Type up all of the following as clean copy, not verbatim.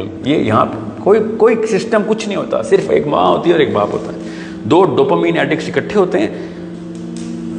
ملک. یہ یہاں کوئی سسٹم کچھ نہیں ہوتا, صرف ایک ماں ہوتی ہے اور ایک باپ ہوتا ہے. دو ڈوپامین ایڈکٹس اکٹھے ہوتے ہیں,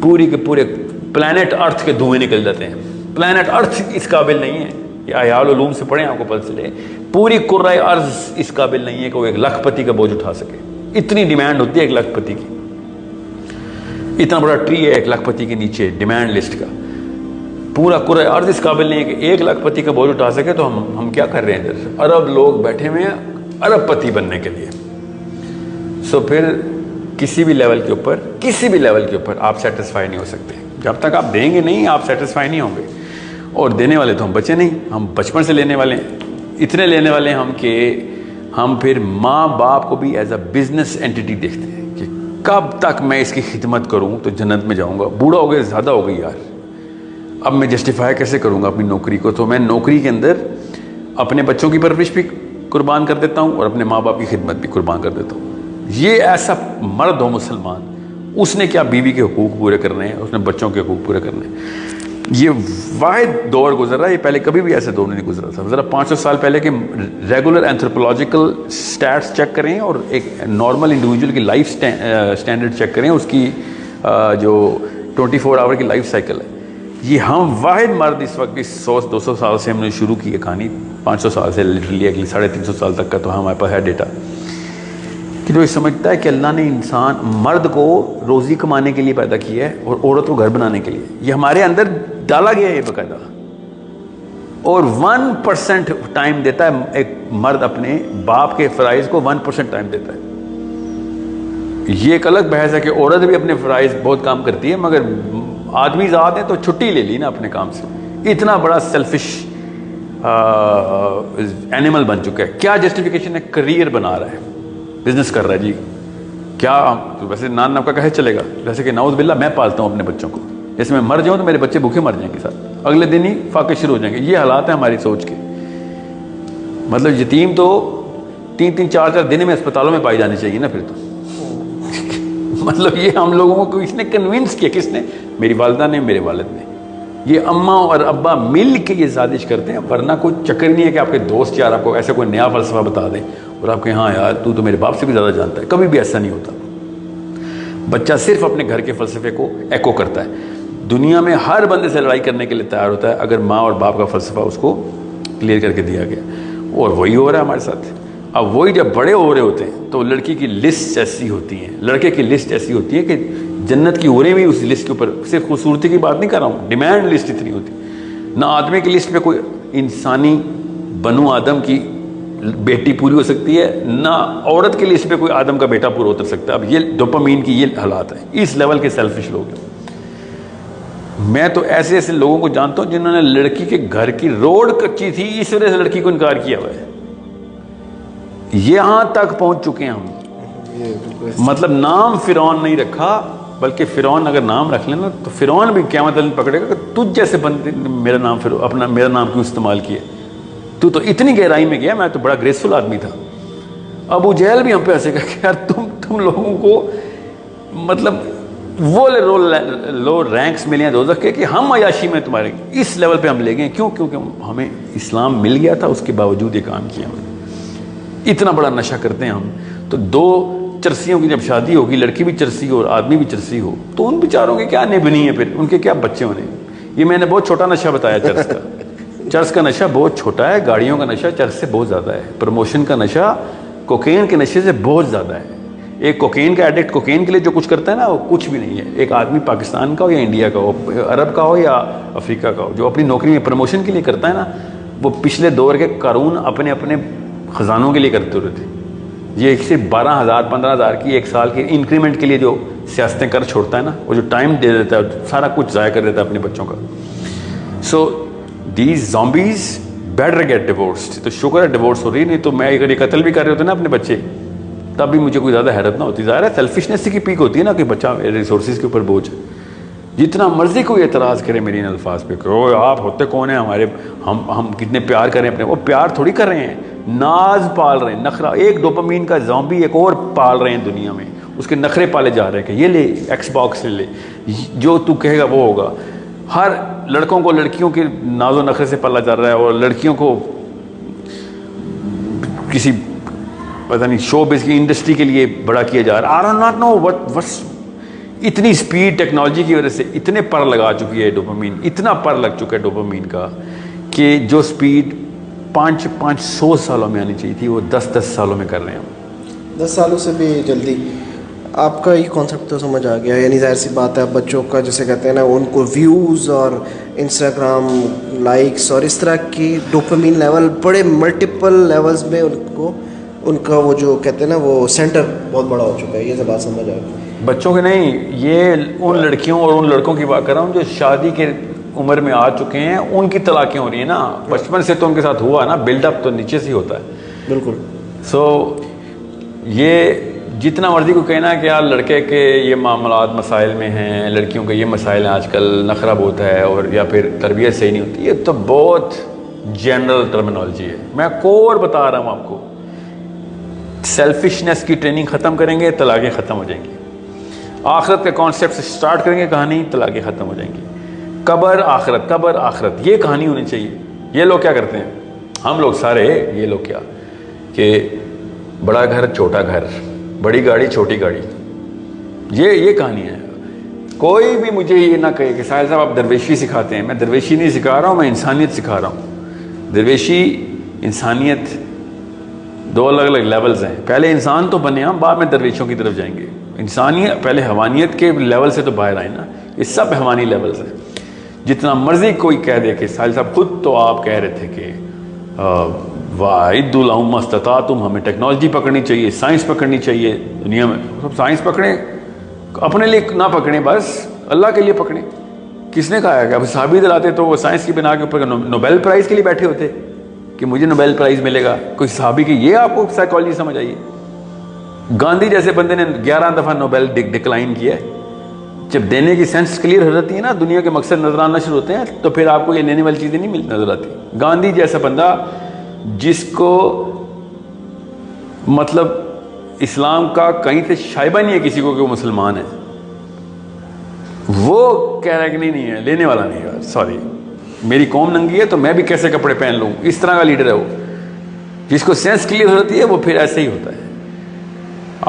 پوری کے پورے پلانٹ ارتھ کے دھوئیں نکل جاتے ہیں. پلانٹ ارتھ اس قابل نہیں ہے, یہ احیاء العلوم سے پڑھیں آپ کو پتہ چلے, پوری کرۂ ارض اس قابل نہیں ہے کہ وہ 1 لاکھ پتی کا بوجھ اٹھا سکے. اتنی ڈیمانڈ ہوتی ہے 1 لاکھ پتی کی. اتنا بڑا ٹری ہے 1 لاکھ پتی کے نیچے ڈیمانڈ لسٹ کا. پورا کرۂ ارض اس قابل نہیں ہے کہ 1 لاکھ پتی کا بوجھ اٹھا سکے. تو ہم کیا کر رہے ہیں ادھر؟ ارب لوگ بیٹھے ہوئے ہیں ارب پتی بننے کے لیے. سو پھر کسی بھی لیول کے اوپر آپ سیٹسفائی نہیں ہو سکتے. جب تک آپ دیں گے نہیں آپ سیٹسفائی نہیں ہوں گے. اور دینے والے تو ہم بچے نہیں, ہم بچپن سے لینے والے ہیں. اتنے لینے والے ہیں ہم کہ ہم پھر ماں باپ کو بھی ایز اے بزنس اینٹی دیکھتے ہیں کہ کب تک میں اس کی خدمت کروں تو جنت میں جاؤں گا. بوڑھا ہو گیا, زیادہ ہو گئی یار, اب میں جسٹیفائی کیسے کروں گا اپنی نوکری کو. تو میں نوکری کے اندر اپنے بچوں کی پرورش بھی قربان کر دیتا ہوں اور اپنے ماں باپ کی خدمت بھی قربان کر دیتا ہوں. یہ ایسا مرد ہو مسلمان, اس نے کیا بیوی کے حقوق پورے کرنے ہیں, اس نے بچوں کے حقوق پورے کرنے ہیں. یہ واحد دور گزر رہا ہے, یہ پہلے کبھی بھی ایسے دور نہیں گزرا تھا. ذرا 500 سال پہلے کے ریگولر اینتھروپولوجیکل سٹیٹس چیک کریں اور ایک نارمل انڈیویجول کی لائف سٹینڈرڈ چیک کریں, اس کی جو 24 آور کی لائف سائیکل ہے. یہ ہم واحد مرد اس وقت 100-200 سال سے ہم نے شروع کی ہے کہانی, 500 سال سے لٹرلی اگلی 350 سال تک کا تو ہمارے پاس ہے ڈیٹا, کہ جو یہ سمجھتا ہے کہ اللہ نے انسان مرد کو روزی کمانے کے لیے پیدا کیا ہے اور عورت کو گھر بنانے کے لیے. یہ ہمارے اندر ڈالا گیا ہے یہ باقاعدہ. اور 1% ٹائم دیتا ہے ایک مرد اپنے باپ کے فرائض کو, 1% ٹائم دیتا ہے. یہ ایک الگ بحث ہے کہ عورت بھی اپنے فرائض بہت کام کرتی ہے, مگر آدمی ذات ہے تو چھٹی لے لی نا اپنے کام سے. اتنا بڑا سیلفش اینیمل بن چکا ہے. کیا جسٹیفیکیشن ہے؟ کریئر بنا رہا ہے, بزنس کر رہا ہے. جی کیا ویسے نان نام کا کہے چلے گا, جیسے کہ نعوذ باللہ میں پالتا ہوں اپنے بچوں کو, جیسے میں مر جاؤں تو میرے بچے بھوکے مر جائیں گے ساتھ, اگلے دن ہی فاقے شروع ہو جائیں گے. یہ حالات ہیں ہماری سوچ کے. مطلب یتیم تو 3-3 4-4 دن میں اسپتالوں میں پائی جانی چاہیے نا پھر تو. مطلب یہ ہم لوگوں کو اس نے کنونس کیا, کس نے؟ میری والدہ نے, میرے والد نے. یہ اماں اور ابا مل کے یہ سازش کرتے ہیں, ورنہ کوئی چکر نہیں ہے کہ آپ کے دوست یار آپ کو ایسا کوئی نیا فلسفہ بتا دیں اور آپ کہیں ہاں یار تو میرے باپ سے بھی زیادہ جانتا ہے. کبھی بھی ایسا نہیں ہوتا. بچہ صرف اپنے گھر کے فلسفے کو ایکو کرتا ہے. دنیا میں ہر بندے سے لڑائی کرنے کے لیے تیار ہوتا ہے اگر ماں اور باپ کا فلسفہ اس کو کلیئر کر کے دیا گیا. اور وہی ہو رہا ہے ہمارے ساتھ. اب وہی جب بڑے ہو رہے ہوتے ہیں تو لڑکی کی لسٹ ایسی ہوتی ہیں, لڑکے کی لسٹ ایسی ہوتی ہے کہ جنت کی حوریں بھی اس لسٹ کے اوپر, صرف خوبصورتی کی بات نہیں کر رہا ہوں, ڈیمانڈ لسٹ اتنی ہوتی. نہ آدمی کی لسٹ پہ کوئی انسانی بنو آدم کی بیٹی پوری ہو سکتی ہے, نہ عورت کی لسٹ پہ کوئی آدم کا بیٹا پورا اتر سکتا ہے. اب یہ ڈوپامین کی یہ حالات ہیں. اس لیول کے سیلفش لوگ ہیں. میں تو ایسے ایسے لوگوں کو جانتا ہوں جنہوں نے لڑکی کے گھر کی روڈ کچی تھی اس وجہ سے لڑکی کو انکار کیا ہوا ہے. یہاں تک پہنچ چکے ہیں ہم. مطلب نام فرعون نہیں رکھا, بلکہ فرعون اگر نام رکھ لینا تو فرعون بھی قیامت دن پکڑے گا کہ تجھ جیسے بندے میرا نام میرا نام کیوں استعمال کیا, تو اتنی گہرائی میں گیا. میں تو بڑا گریسفل آدمی تھا. ابو جہل بھی ہم پہ ہنسے گا کہ یار تم لوگوں کو مطلب وہ لو رینکس ملے ہیں دوزخ کے کہ ہم عیاشی میں تمہارے اس لیول پہ ہم لے گئے. کیوں؟ کیونکہ ہمیں اسلام مل گیا تھا, اس کے باوجود یہ کام کیا ہم نے. اتنا بڑا نشہ کرتے ہیں ہم. تو 2 چرسیوں کی جب شادی ہوگی, لڑکی بھی چرسی ہو اور آدمی بھی چرسی ہو, تو ان بیچاروں کے کیا نبنی ہے, پھر ان کے کیا بچے ہونے. یہ میں نے بہت چھوٹا نشہ بتایا چرس کا. چرس کا نشہ بہت چھوٹا ہے, گاڑیوں کا نشہ چرس سے بہت زیادہ ہے. پروموشن کا نشہ کوکین کے نشے سے بہت زیادہ ہے. ایک کوکین کا ایڈکٹ کوکین کے لیے جو کچھ کرتا ہے نا وہ کچھ بھی نہیں ہے. ایک آدمی پاکستان کا ہو یا انڈیا کا ہو, عرب کا ہو یا افریقہ کا ہو, جو اپنی نوکری میں پروموشن کے لیے کرتا ہے نا, وہ پچھلے دور کے قارون اپنے خزانوں کے لیے کرتے ہوئے تھے. یہ صرف 12,000 15,000 کی ایک سال کی انکریمنٹ کے لیے جو سیاستیں کر چھوڑتا ہے نا, وہ جو ٹائم دے دیتا ہے سارا کچھ ضائع کر دیتا ہے اپنے بچوں کا. So these zombies better get divorced. تو شکر ہے ڈیورس ہو رہی, نہیں تو میں اگر یہ قتل بھی کر رہے ہوتے نا اپنے بچے, تب بھی مجھے کوئی زیادہ حیرت نہ ہوتی. ظاہر ہے سیلفشنس کی پیک ہوتی ہے نا کہ بچہ ریسورسز کے اوپر بوجھ. جتنا مرضی کوئی اعتراض کرے میری ان الفاظ پہ کہ آپ ہوتے کون ہیں ہمارے, ہم کتنے پیار کریں اپنے, وہ پیار تھوڑی کر رہے ہیں, ناز پال رہے ہیں, نخرہ. ایک ڈوپامین کا زومبی ایک اور پال رہے ہیں دنیا میں, اس کے نخرے پالے جا رہے ہیں کہ یہ لے ایکس باکس لے, جو تو کہے گا وہ ہوگا. ہر لڑکوں کو لڑکیوں کے ناز و نخرے سے پالا جا رہا ہے, اور لڑکیوں کو کسی پتہ نہیں شو بز کی انڈسٹری کے لیے بڑا کیا جا رہا ہے. I do not know what's اتنی سپیڈ ٹیکنالوجی کی وجہ سے اتنے پر لگا چکی ہے ڈوپامین, اتنا پر لگ چکا ہے ڈوپامین کا کہ جو سپیڈ 500 سالوں میں آنی چاہیے تھی وہ 10 سالوں میں کر رہے ہیں ہم. 10 سالوں سے بھی جلدی. آپ کا یہ کانسیپٹ تو سمجھ آ گیا, یعنی ظاہر سی بات ہے بچوں کا جیسے کہتے ہیں نا ان کو ویوز اور انسٹاگرام لائکس اور اس طرح کی ڈوپامین لیول بڑے ملٹیپل لیولز میں ان کا وہ جو کہتے ہیں نا وہ سینٹر بہت بڑا ہو چکا ہے. یہ بات سمجھ آ گئی. بچوں کے نہیں, یہ ان لڑکیوں اور ان لڑکوں کی بات کر رہا ہوں جو شادی کے عمر میں آ چکے ہیں, ان کی طلاقیں ہو رہی ہیں نا. بچپن سے تو ان کے ساتھ ہوا نا, بلڈ اپ تو نیچے سے ہی ہوتا ہے. بالکل. سو یہ جتنا مرضی کو کہنا کہ یار لڑکے کے یہ معاملات مسائل میں ہیں, لڑکیوں کے یہ مسائل ہیں, آج کل نخرہ بہت ہے اور یا پھر تربیت صحیح نہیں ہوتی, یہ تو بہت جنرل ٹرمینالوجی ہے. میں کور بتا رہا ہوں آپ کو, سیلفشنس کی ٹریننگ ختم کریں گے طلاقیں ختم ہو جائیں گی. آخرت کے کانسیپٹ سے سٹارٹ کریں گے کہانی, طلاقیں ختم ہو جائیں گی. قبر آخرت یہ کہانی ہونی چاہیے. یہ لوگ کیا کرتے ہیں, ہم لوگ سارے یہ لوگ کیا کہ بڑا گھر چھوٹا گھر, بڑی گاڑی چھوٹی گاڑی, یہ کہانی ہے. کوئی بھی مجھے یہ نہ کہے کہ ساحل صاحب آپ درویشی سکھاتے ہیں. میں درویشی نہیں سکھا رہا ہوں, میں انسانیت سکھا رہا ہوں. درویشی انسانیت دو الگ الگ لیولز ہیں. پہلے انسان تو بنے ہم, بعد میں درویشوں کی طرف جائیں گے. انسانیت پہلے حیوانیت کے لیول سے تو باہر آئے نا. یہ سب حیوانی لیولز ہیں. جتنا مرضی کوئی کہہ دے کہ ساحل صاحب خود تو آپ کہہ رہے تھے کہ وَأَعِدُّوا لَهُم مَّا اسْتَطَعْتُمْ, ہمیں ٹیکنالوجی پکڑنی چاہیے, سائنس پکڑنی چاہیے. دنیا میں سب سائنس پکڑیں, اپنے لیے نہ پکڑیں, بس اللہ کے لیے پکڑیں. کس نے کہا ہے کہ اب صحابی دلاتے تو وہ سائنس کی بنا کے اوپر نوبیل پرائز کے لیے بیٹھے ہوتے کہ مجھے نوبیل پرائز ملے گا کوئی صحابی کی. یہ آپ کو سائیکالوجی سمجھ آئیے. گاندھی جیسے بندے نے 11 دفعہ نوبیل ڈکلائن کیا ہے. جب دینے کی سینس کلیئر ہو جاتی ہے نا, دنیا کے مقصد نظر آنا شروع ہوتے ہیں, تو پھر آپ کو یہ لینے والی چیزیں نہیں نظر آتی. گاندھی جیسا بندہ جس کو مطلب اسلام کا کہیں سے شائبہ نہیں ہے کسی کو کہ وہ مسلمان ہے, وہ کہہ رہا ہے کہ نہیں ہے, لینے والا نہیں ہے. سوری, میری قوم ننگی ہے تو میں بھی کیسے کپڑے پہن لوں, اس طرح کا لیڈر ہے وہ. جس کو سینس کلیئر ہو جاتی ہے وہ پھر ایسے ہی ہوتا ہے.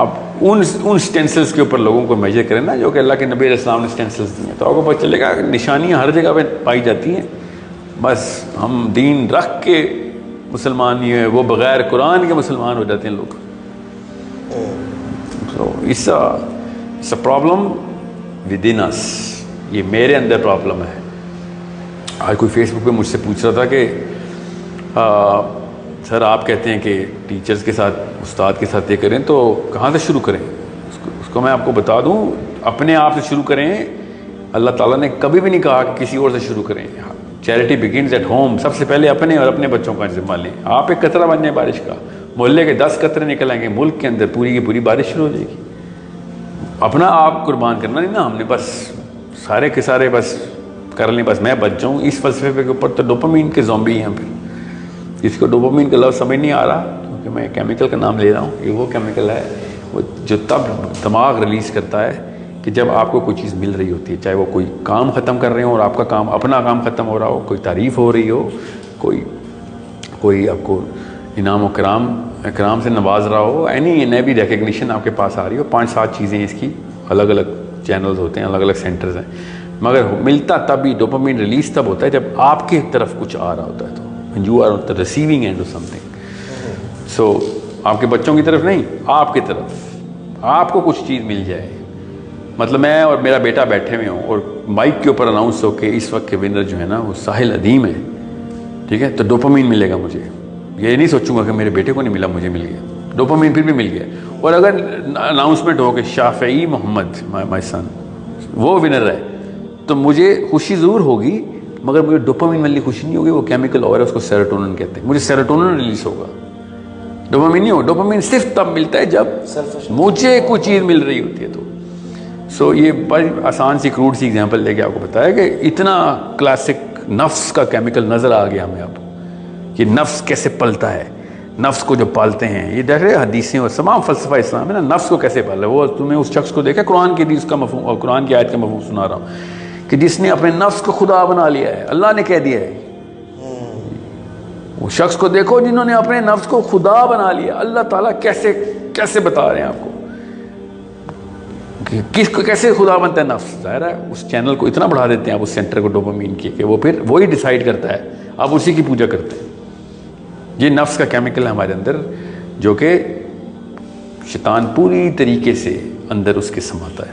آپ ان سٹینسلز کے اوپر لوگوں کو میجر کریں نا جو کہ اللہ کے نبی علیہ السلام نے سٹینسلز دی ہیں, تو آپ کو پتہ چلے گا کہ نشانیاں ہر جگہ پہ پائی جاتی ہیں. بس ہم دین رکھ کے مسلمان نہیں ہے, وہ بغیر قرآن کے مسلمان ہو جاتے ہیں لوگ. So it's a problem within us. یہ میرے اندر پرابلم ہے. آج کوئی فیس بک پہ مجھ سے پوچھ رہا تھا کہ سر آپ کہتے ہیں کہ ٹیچرز کے ساتھ استاد کے ساتھ یہ کریں تو کہاں سے شروع کریں. اس کو میں آپ کو بتا دوں, اپنے آپ سے شروع کریں. اللہ تعالیٰ نے کبھی بھی نہیں کہا کہ کسی اور سے شروع کریں. Charity begins at home. سب سے پہلے اپنے اور اپنے بچوں کا ذمہ لیں. آپ ایک قطرہ بن جائیں بارش کا, محلے کے 10 قطرے نکل آئیں گے, ملک کے اندر پوری کی پوری بارش شروع ہو جائے گی. اپنا آپ قربان کرنا نہیں نا ہم نے, بس سارے کے سارے بس کر لیں, بس میں بچ جاؤں. اس فلسفے کے اوپر تو ڈوپامین کے زومبی ہیں. پھر جس کو ڈوپامین کا لفظ سمجھ نہیں آ رہا کیونکہ میں کیمیکل کا نام لے رہا ہوں, یہ وہ کیمیکل ہے وہ جو تب دماغ ریلیز کرتا ہے کہ جب آپ کو کوئی چیز مل رہی ہوتی ہے, چاہے وہ کوئی کام ختم کر رہے ہوں اور آپ کا کام اپنا کام ختم ہو رہا ہو, کوئی تعریف ہو رہی ہو, کوئی آپ کو انعام و اکرام سے نواز رہا ہو, اینی نیوی ریکگنیشن آپ کے پاس آ رہی ہو. 5-7 چیزیں اس کی الگ الگ چینلز ہوتے ہیں, الگ الگ سینٹرز ہیں, مگر ملتا تب ہی ڈوپامین ریلیز تب ہوتا ہے جب آپ کی طرف کچھ آ رہا ہوتا ہے. تو when you are on the receiving end of something. So آپ کے بچوں کی طرف نہیں, آپ کی طرف آپ کو کچھ چیز مل جائے. مطلب میں اور میرا بیٹا بیٹھے ہوئے ہوں اور مائک کے اوپر اناؤنس ہو کہ اس وقت کے ونر جو ہے نا وہ ساحل ادیم ہے, ٹھیک ہے, تو ڈوپامین ملے گا مجھے. یہ نہیں سوچوں گا کہ میرے بیٹے کو نہیں ملا, مجھے مل گیا. ڈوپامین پھر بھی مل گیا. اور اگر اناؤنسمنٹ ہو کہ شافعی محمد مائی سن وہ ونر ہے, تو مجھے خوشی ضرور ہوگی, مگر مجھے ڈوپامین والی خوشی نہیں ہوگی. وہ کیمیکل اور ہے, اس کو سیروٹونن کہتے ہیں. مجھے سیروٹونن ریلیز ہوگا, ڈوپامین نہیں ہوگا. ڈوپامین صرف تب ملتا ہے جب مجھے کوئی چیز مل رہی ہوتی ہے. تو سو یہ بڑی آسان سی کروڈ سی ایگزامپل دے کے آپ کو بتایا کہ اتنا کلاسک نفس کا کیمیکل نظر آ گیا ہمیں اب کہ نفس کیسے پلتا ہے. نفس کو جو پالتے ہیں, یہ دیکھ رہے حدیثیں اور تمام فلسفہ اسلام ہے نا, نفس کو کیسے پال رہا ہے. وہ تمہیں اس شخص کو دیکھا قرآن کی حدیث کا مفہوم اور قرآن کی آیت کا مفہوم سنا رہا ہوں کہ جس نے اپنے نفس کو خدا بنا لیا ہے. اللہ نے کہہ دیا ہے وہ شخص کو دیکھو جنہوں نے اپنے نفس کو خدا بنا لیا. اللہ تعالیٰ کیسے کیسے بتا رہے ہیں آپ کو کہ کس کو کیسے خدا بنتا ہے نفس. ظاہر ہے اس چینل کو اتنا بڑھا دیتے ہیں آپ اس سینٹر کو ڈوپامین کی کہ وہ پھر وہی ڈیسائیڈ کرتا ہے, آپ اسی کی پوجا کرتے ہیں. یہ نفس کا کیمیکل ہے ہمارے اندر جو کہ شیطان پوری طریقے سے اندر اس کے سماتا ہے.